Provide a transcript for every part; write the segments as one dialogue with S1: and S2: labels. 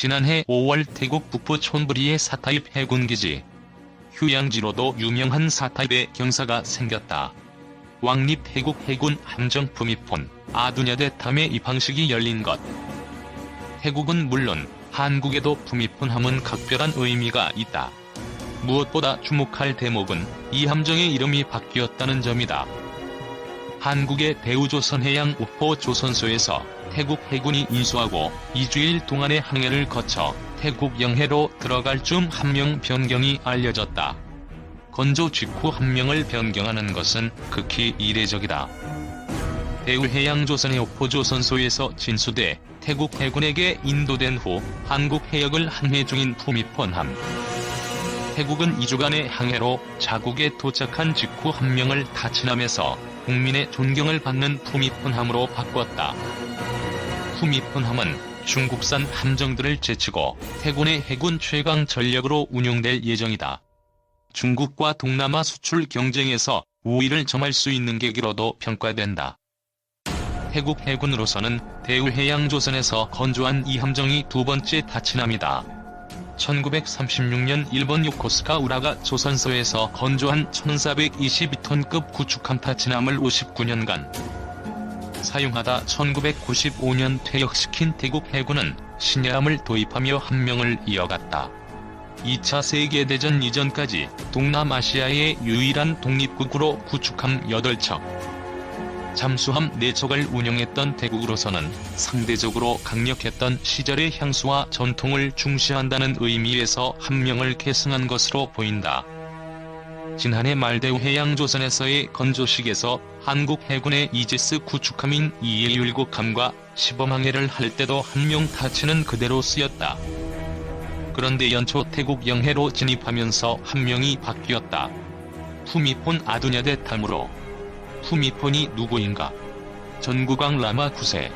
S1: 지난해 5월 태국 북부 촌부리의 사타입 해군기지 휴양지로도 유명한 사타입의 경사가 생겼다. 왕립 태국 해군 함정 푸미폰 아두냐데 탐의 입항식이 열린 것. 태국은 물론 한국에도 푸미폰함은 각별한 의미가 있다. 무엇보다 주목할 대목은 이 함정의 이름이 바뀌었다는 점이다. 한국의 대우조선해양 우포 조선소에서 태국 해군이 인수하고 2주일 동안의 항해를 거쳐 태국 영해로 들어갈 즈음 함명 변경이 알려졌다. 건조 직후 함명을 변경하는 것은 극히 이례적이다. 대우해양조선해 우포조선소에서 진수돼 태국 해군에게 인도된 후 한국 해역을 항해 중인 푸미폰함. 태국은 2주간의 항해로 자국에 도착한 직후 함명을 타치남에서 국민의 존경을 받는 푸미폰함으로 바꿨다. 푸미폰함은 중국산 함정들을 제치고 태군의 해군 최강 전력으로 운용될 예정이다. 중국과 동남아 수출 경쟁에서 우위를 점할 수 있는 계기로도 평가된다. 태국 해군으로서는 대우해양조선에서 건조한 이 함정이 두 번째 타치남이다. 1936년 일본 요코스카 우라가 조선소에서 건조한 1422톤급 구축함 타치남을 59년간 사용하다 1995년 퇴역시킨 태국 해군은 신여함을 도입하며 함명을 이어갔다. 2차 세계대전 이전까지 동남아시아의 유일한 독립국으로 구축함 8척, 잠수함 4척을 운영했던 태국으로서는 상대적으로 강력했던 시절의 향수와 전통을 중시한다는 의미에서 함명을 계승한 것으로 보인다. 지난해 말 대우해양조선에서의 건조식에서 한국 해군의 이지스 구축함인 2117함과 시범항해를 할 때도 함명 타치는 그대로 쓰였다. 그런데 연초 태국 영해로 진입하면서 함명이 바뀌었다. 푸미폰 아두냐데 탐으로. 푸미폰이 누구인가? 전국왕 라마 9세.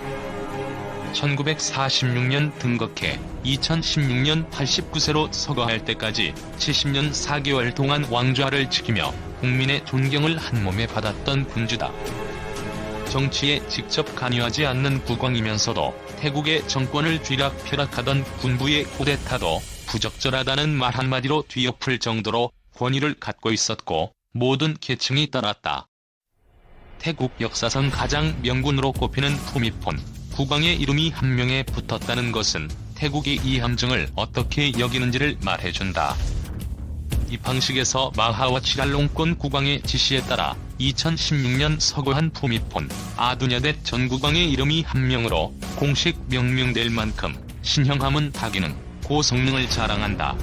S1: 1946년 등극해 2016년 89세로 서거할 때까지 70년 4개월 동안 왕좌를 지키며 국민의 존경을 한몸에 받았던 군주다. 정치에 직접 관여하지 않는 국왕이면서도 태국의 정권을 쥐락펴락하던 군부의 쿠데타도 부적절하다는 말 한마디로 뒤엎을 정도로 권위를 갖고 있었고 모든 계층이 따랐다. 태국 역사상 가장 명군으로 꼽히는 푸미폰, 국왕의 이름이 함명에 붙었다는 것은 태국이 이 함정을 어떻게 여기는지를 말해준다. 입항식에서 마하와 치랄롱권 국왕의 지시에 따라 2016년 서거한 푸미폰, 아두냐데 전 국왕의 이름이 함명으로 공식 명명될 만큼 신형함은 다기능, 고성능을 자랑한다.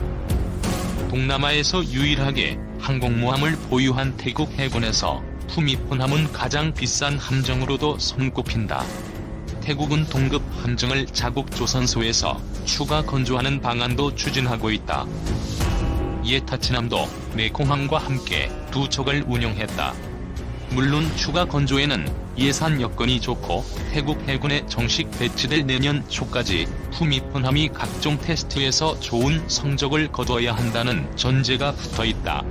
S1: 동남아에서 유일하게 항공모함을 보유한 태국 해군에서 푸미폰함은 가장 비싼 함정으로도 손꼽힌다. 태국은 동급 함정을 자국 조선소에서 추가 건조하는 방안도 추진하고 있다. 이에 타치남도 메콩함과 함께 두 척을 운용했다. 물론 추가 건조에는 예산 여건이 좋고 태국 해군에 정식 배치될 내년 초까지 푸미폰함이 각종 테스트에서 좋은 성적을 거둬야 한다는 전제가 붙어있다.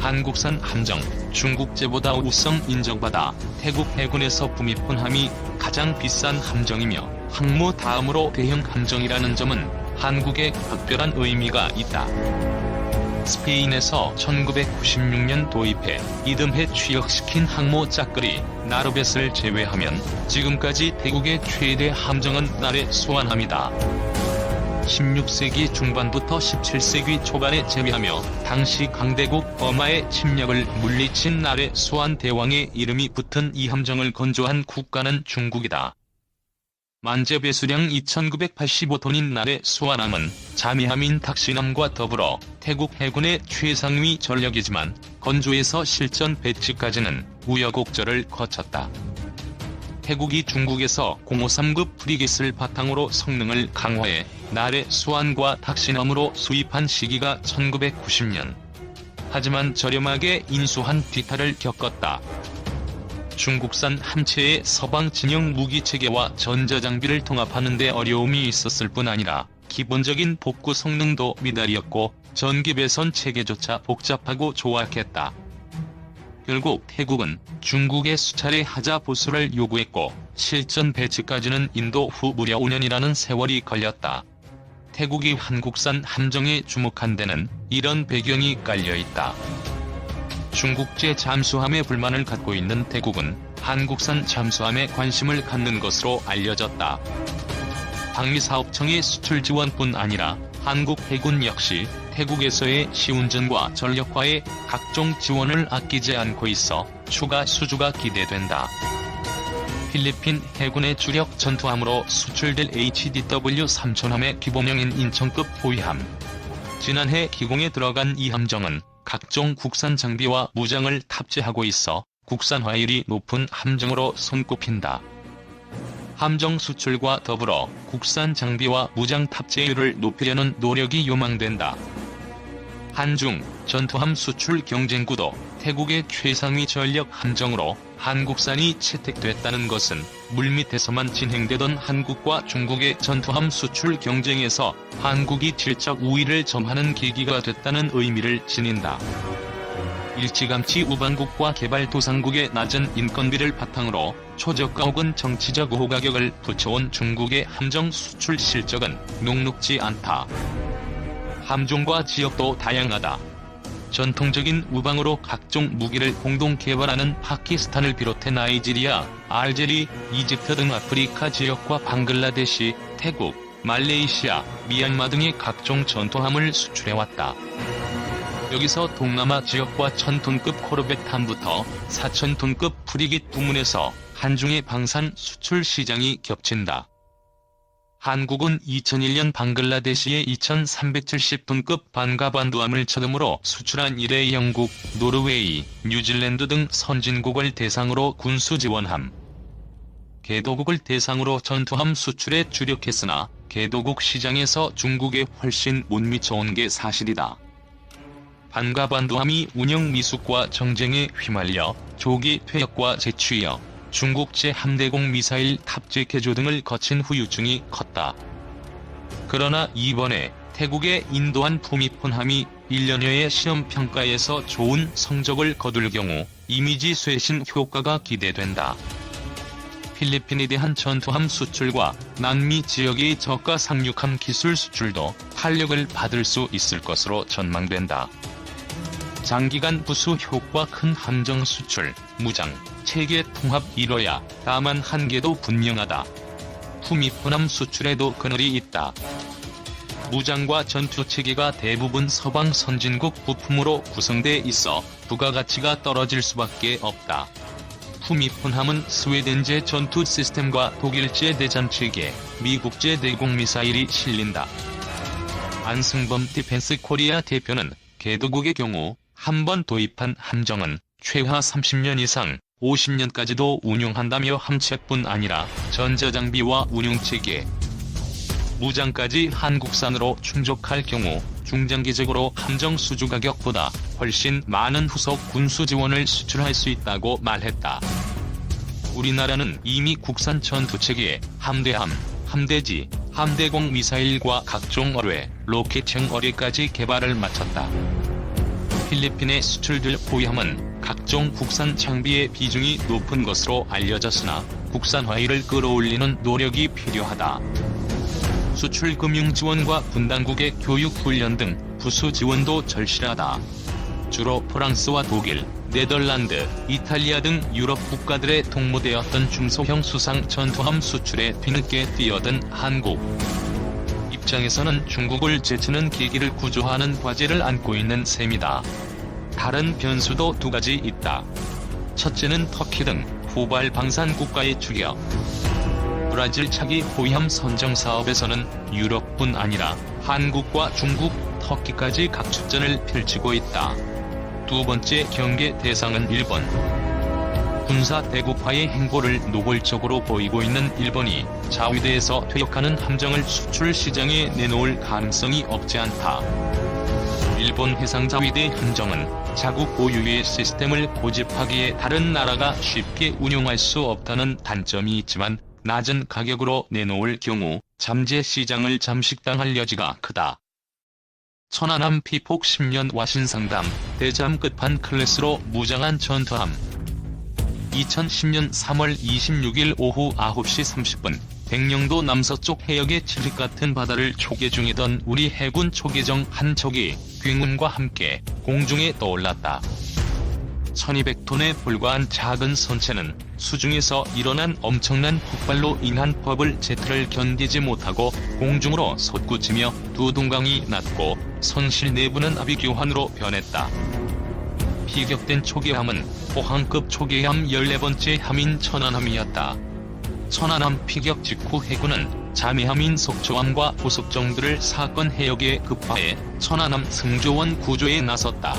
S1: 한국산 함정, 중국제보다 우성 인정받아 태국 해군에서 푸미폰함이 가장 비싼 함정이며 항모 다음으로 대형 함정이라는 점은 한국에 각별한 의미가 있다. 스페인에서 1996년 도입해 이듬해 취역시킨 항모 짝거리 나르벳을 제외하면 지금까지 태국의 최대 함정은 나레 수완함이다. 16세기 중반부터 17세기 초반에 재미하며 당시 강대국 버마의 침략을 물리친 나레 수완 대왕의 이름이 붙은 이 함정을 건조한 국가는 중국이다. 만재 배수량 2985톤인 나레 수완함은 자미함인 탁시남과 더불어 태국 해군의 최상위 전력이지만 건조에서 실전 배치까지는 우여곡절을 거쳤다. 태국이 중국에서 053급 프리깃을 바탕으로 성능을 강화해 나레 수완과 탁시남으로 수입한 시기가 1990년. 하지만 저렴하게 인수한 뒤탈을 겪었다. 중국산 함체의 서방 진영 무기체계와 전자장비를 통합하는 데 어려움이 있었을 뿐 아니라 기본적인 복구 성능도 미달이었고 전기 배선 체계조차 복잡하고 조악했다. 결국 태국은 중국에 수차례 하자 보수를 요구했고 실전 배치까지는 인도 후 무려 5년이라는 세월이 걸렸다. 태국이 한국산 함정에 주목한 데는 이런 배경이 깔려있다. 중국제 잠수함에 불만을 갖고 있는 태국은 한국산 잠수함에 관심을 갖는 것으로 알려졌다. 방위사업청의 수출 지원뿐 아니라 한국 해군 역시 태국에서의 시운전과 전력화에 각종 지원을 아끼지 않고 있어 추가 수주가 기대된다. 필리핀 해군의 주력 전투함으로 수출될 HDW 3000함의 기본형인 인천급 호위함. 지난해 기공에 들어간 이 함정은 각종 국산 장비와 무장을 탑재하고 있어 국산화율이 높은 함정으로 손꼽힌다. 함정 수출과 더불어 국산 장비와 무장 탑재율을 높이려는 노력이 요망된다. 한중 전투함 수출 경쟁구도 태국의 최상위 전력 함정으로 한국산이 채택됐다는 것은 물밑에서만 진행되던 한국과 중국의 전투함 수출 경쟁에서 한국이 질적 우위를 점하는 계기가 됐다는 의미를 지닌다. 일찌감치 우방국과 개발도상국의 낮은 인건비를 바탕으로 초저가 혹은 정치적 우호가격을 붙여온 중국의 함정 수출 실적은 녹록지 않다. 함종과 지역도 다양하다. 전통적인 우방으로 각종 무기를 공동 개발하는 파키스탄을 비롯해 나이지리아, 알제리, 이집트 등 아프리카 지역과 방글라데시, 태국, 말레이시아, 미얀마 등의 각종 전투함을 수출해왔다. 여기서 동남아 지역과 1000톤급 코르벳함부터 4000톤급 프리깃 부문에서 한중의 방산 수출 시장이 겹친다. 한국은 2001년 방글라데시에 2370톤급 반가반도함을 처음으로 수출한 이래 영국, 노르웨이, 뉴질랜드 등 선진국을 대상으로 군수 지원함, 개도국을 대상으로 전투함 수출에 주력했으나 개도국 시장에서 중국에 훨씬 못 미쳐온 게 사실이다. 반가반도함이 운영 미숙과 정쟁에 휘말려 조기 퇴역과 재취역, 중국제 함대공 미사일 탑재 개조 등을 거친 후유증이 컸다. 그러나 이번에 태국의 인도한 푸미폰함이 1년여의 시험평가에서 좋은 성적을 거둘 경우 이미지 쇄신 효과가 기대된다. 필리핀에 대한 전투함 수출과 남미 지역의 저가 상륙함 기술 수출도 탄력을 받을 수 있을 것으로 전망된다. 장기간 부수 효과 큰 함정 수출, 무장, 체계 통합 이뤄야 다만 한계도 분명하다. 푸미폰함 수출에도 그늘이 있다. 무장과 전투체계가 대부분 서방 선진국 부품으로 구성돼 있어 부가가치가 떨어질 수밖에 없다. 푸미폰함은 스웨덴제 전투 시스템과 독일제 대잠체계, 미국제 대공미사일이 실린다. 안승범 디펜스 코리아 대표는 개도국의 경우 한 번 도입한 함정은 최하 30년 이상, 50년까지도 운용한다며 함체뿐 아니라 전자장비와 운용체계, 무장까지 한국산으로 충족할 경우 중장기적으로 함정 수주 가격보다 훨씬 많은 후속 군수 지원을 수출할 수 있다고 말했다. 우리나라는 이미 국산 전투체계에 함대함, 함대지, 함대공 미사일과 각종 어뢰, 로켓형 어뢰까지 개발을 마쳤다. 필리핀에 수출될 호위함은 각종 국산 장비의 비중이 높은 것으로 알려졌으나 국산화율을 끌어올리는 노력이 필요하다. 수출 금융 지원과 분당국의 교육 훈련 등 부수 지원도 절실하다. 주로 프랑스와 독일, 네덜란드, 이탈리아 등 유럽 국가들에 동무되었던 중소형 수상 전투함 수출에 뒤늦게 뛰어든 한국 입장에서는 중국을 제치는 계기를 구조하는 과제를 안고 있는 셈이다. 다른 변수도 두 가지 있다. 첫째는 터키 등 후발 방산 국가의 추격. 브라질 차기 호위함 선정 사업에서는 유럽뿐 아니라 한국과 중국, 터키까지 각축전을 펼치고 있다. 두 번째 경계 대상은 일본. 군사 대국화의 행보를 노골적으로 보이고 있는 일본이 자위대에서 퇴역하는 함정을 수출 시장에 내놓을 가능성이 없지 않다. 일본 해상자위대 함정은 자국 고유의 시스템을 고집하기에 다른 나라가 쉽게 운용할 수 없다는 단점이 있지만 낮은 가격으로 내놓을 경우 잠재 시장을 잠식당할 여지가 크다. 천안함 피폭 10년 와신상담, 대잠 끝판 클래스로 무장한 전투함. 2010년 3월 26일 오후 9시 30분 백령도 남서쪽 해역의 칠흑 같은 바다를 초계 중이던 우리 해군 초계정 한 척이 굉운과 함께 공중에 떠올랐다. 1200톤에 불과한 작은 선체는 수중에서 일어난 엄청난 폭발로 인한 버블 제트를 견디지 못하고 공중으로 솟구치며 두 둥강이 났고 선실 내부는 아비규환으로 변했다. 피격된 초계함은 포항급 초계함 14번째 함인 천안함이었다. 천안함 피격 직후 해군은 자매함인 속초함과 보석정들을 사건 해역에 급파해 천안함 승조원 구조에 나섰다.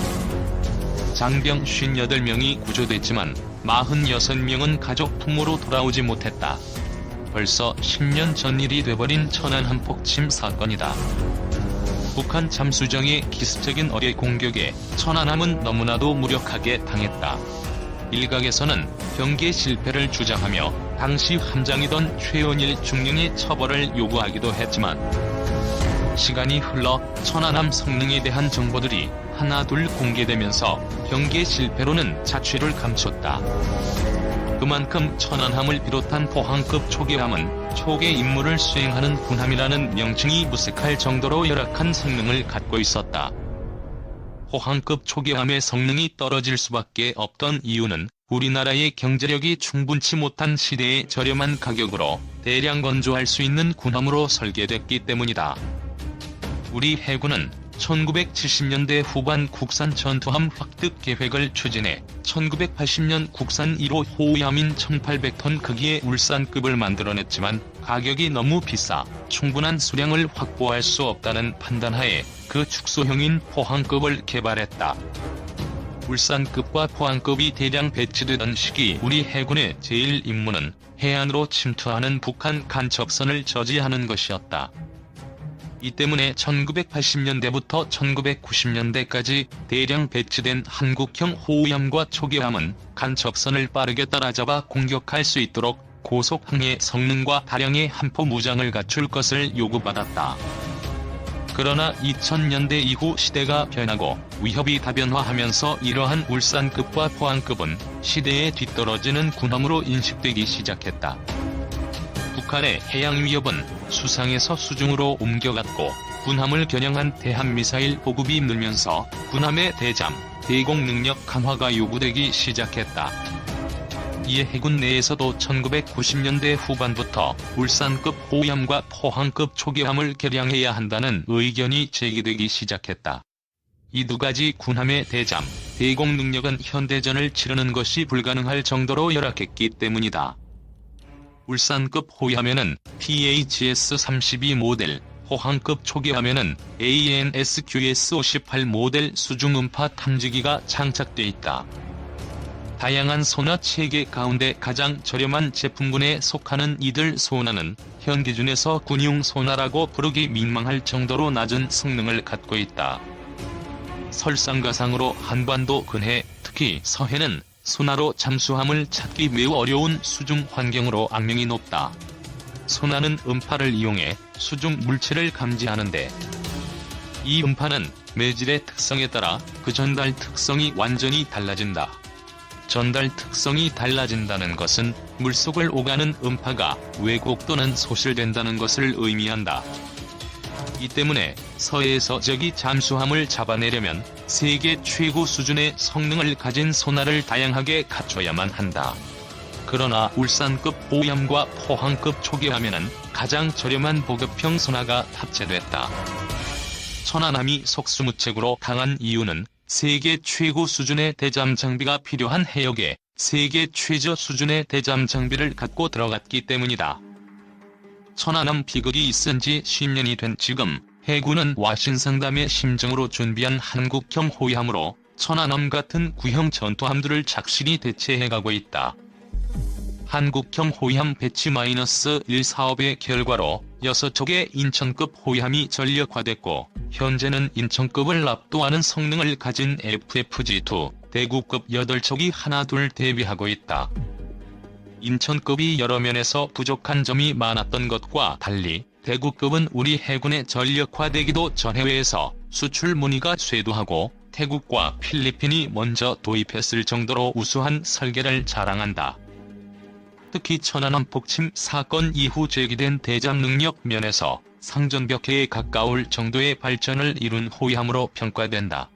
S1: 장병 58명이 구조됐지만 46명은 가족 부모로 돌아오지 못했다. 벌써 10년 전 일이 돼버린 천안함 폭침 사건이다. 북한 잠수정의 기습적인 어뢰 공격에 천안함은 너무나도 무력하게 당했다. 일각에서는 경계 실패를 주장하며 당시 함장이던 최원일 중령의 처벌을 요구하기도 했지만 시간이 흘러 천안함 성능에 대한 정보들이 하나둘 공개되면서 경계 실패로는 자취를 감췄다. 그만큼 천안함을 비롯한 포항급 초계함은 초계 임무를 수행하는 군함이라는 명칭이 무색할 정도로 열악한 성능을 갖고 있었다. 포항급 초계함의 성능이 떨어질 수밖에 없던 이유는 우리나라의 경제력이 충분치 못한 시대에 저렴한 가격으로 대량 건조할 수 있는 군함으로 설계됐기 때문이다. 우리 해군은 1970년대 후반 국산 전투함 획득 계획을 추진해 1980년 국산 1호 호위함인 1800톤 크기의 울산급을 만들어냈지만 가격이 너무 비싸 충분한 수량을 확보할 수 없다는 판단하에 그 축소형인 포항급을 개발했다. 울산급과 포항급이 대량 배치되던 시기 우리 해군의 제일 임무는 해안으로 침투하는 북한 간첩선을 저지하는 것이었다. 이 때문에 1980년대부터 1990년대까지 대량 배치된 한국형 호위함과 초계함은 간첩선을 빠르게 따라잡아 공격할 수 있도록 고속항해 성능과 다량의 함포 무장을 갖출 것을 요구받았다. 그러나 2000년대 이후 시대가 변하고 위협이 다변화하면서 이러한 울산급과 포항급은 시대에 뒤떨어지는 군함으로 인식되기 시작했다. 북한의 해양 위협은 수상에서 수중으로 옮겨갔고 군함을 겨냥한 대한미사일 보급이 늘면서 군함의 대잠, 대공 능력 강화가 요구되기 시작했다. 이에 해군 내에서도 1990년대 후반부터 울산급 호위함과 포항급 초계함을 개량해야 한다는 의견이 제기되기 시작했다. 이 두 가지 군함의 대잠, 대공 능력은 현대전을 치르는 것이 불가능할 정도로 열악했기 때문이다. 울산급 호위함에는 PHS-32 모델, 포항급 초계함에는 ANSQS-58 모델 수중 음파 탐지기가 장착돼 있다. 다양한 소나 체계 가운데 가장 저렴한 제품군에 속하는 이들 소나는 현 기준에서 군용 소나라고 부르기 민망할 정도로 낮은 성능을 갖고 있다. 설상가상으로 한반도 근해, 특히 서해는 소나로 잠수함을 찾기 매우 어려운 수중 환경으로 악명이 높다. 소나는 음파를 이용해 수중 물체를 감지하는데 이 음파는 매질의 특성에 따라 그 전달 특성이 완전히 달라진다. 전달 특성이 달라진다는 것은 물속을 오가는 음파가 왜곡 또는 소실된다는 것을 의미한다. 이 때문에 서해에서 적이 잠수함을 잡아내려면 세계 최고 수준의 성능을 가진 소나를 다양하게 갖춰야만 한다. 그러나 울산급 호위함과 포항급 초계함에는 가장 저렴한 보급형 소나가 탑재됐다. 천안함이 속수무책으로 강한 이유는 세계 최고 수준의 대잠 장비가 필요한 해역에 세계 최저 수준의 대잠 장비를 갖고 들어갔기 때문이다. 천안함 비극이 있은 지 10년이 된 지금 해군은 와신상담의 심정으로 준비한 한국형 호위함으로 천안함 같은 구형 전투함들을 착실히 대체해가고 있다. 한국형 호위함 배치-1 사업의 결과로 6척의 인천급 호위함이 전력화됐고 현재는 인천급을 압도하는 성능을 가진 FFG2 대구급 8척이 하나둘 대비하고 있다. 인천급이 여러 면에서 부족한 점이 많았던 것과 달리 대구급은 우리 해군의 전력화되기도 전 해외에서 수출 문의가 쇄도하고 태국과 필리핀이 먼저 도입했을 정도로 우수한 설계를 자랑한다. 특히 천안함 폭침 사건 이후 제기된 대잠 능력 면에서 상전벽해에 가까울 정도의 발전을 이룬 호위함으로 평가된다.